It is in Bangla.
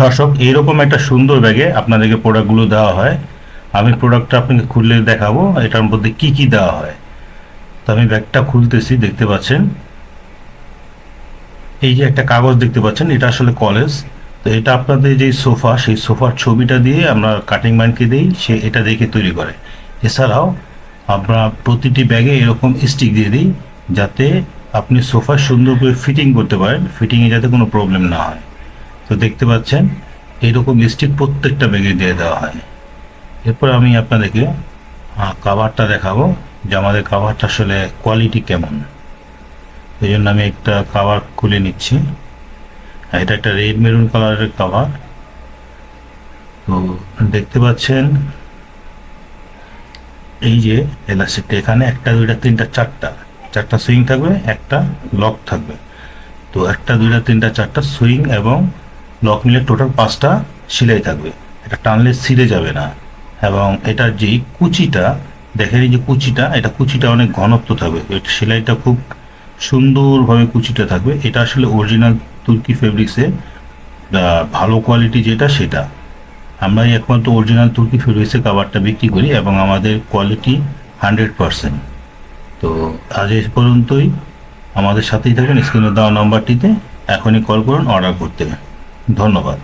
দর্শক, এইরকম একটা সুন্দর ব্যাগে আপনাদেরকে প্রোডাক্টগুলো দেওয়া হয়। আমি প্রোডাক্টটা আপনাকে খুলে দেখাবো এটার মধ্যে কি কি দেওয়া হয়। তো আমি ব্যাগটা খুলতেছি, দেখতে পাচ্ছেন এই যে একটা কাগজ দেখতে পাচ্ছেন, এটা আসলে কলেজ। তো এটা আপনাদের যে সোফা, সেই সোফার ছবিটা দিয়ে আমরা কাটিং ম্যানকে দিই, সে এটা দেখে তৈরি করে। এছাড়াও আমরা প্রতিটি ব্যাগে এরকম স্টিক দিয়ে দিই, যাতে আপনি সোফা সুন্দর করে ফিটিং করতে পারেন, ফিটিংয়ে যাতে কোনো প্রবলেম না হয়। তো দেখতে পাচ্ছেন এইরকম স্টিক প্রত্যেকটা ব্যাগে দিয়ে দেওয়া হয়। এরপর আমি আপনাদেরকে কাভারটা দেখাবো, যে আমাদের কাভারটা আসলে কোয়ালিটি কেমন। এই জন্য আমি একটা কাভার খুলে নিচ্ছি। এটা একটা রেড মেরুন কালারের কাভার। তো দেখতে পাচ্ছেন এই যে এলাস্টিকটা, এখানে একটা দুইটা তিনটা চারটা চারটা সুইং থাকবে, একটা লক থাকবে। তো একটা দুইটা তিনটা চারটা সুইং এবং লক মিলে টোটাল পাঁচটা সেলাই থাকবে। এটা টানলে ছিঁড়ে যাবে না। এবং এটার যে কুচিটা, দেখেন এই যে কুচিটা, এটা কুচিটা অনেক ঘনত্ব থাকবে, সেলাইটা খুব সুন্দরভাবে কুচিটা থাকবে। এটা আসলে অরিজিনাল তুর্কি ফেব্রিক্সে ভালো কোয়ালিটি যেটা সেটা। আমরা একমাত্র অরিজিনাল তুর্কি ফেব্রিক্সে কাভারটা বিক্রি করি এবং আমাদের কোয়ালিটি 100%। তো আজ এই পর্যন্তই। আমাদের সাথেই থাকেন, স্ক্রিনে দেওয়া নাম্বারটিতে এখনই কল করুন অর্ডার করতে। ধন্যবাদ।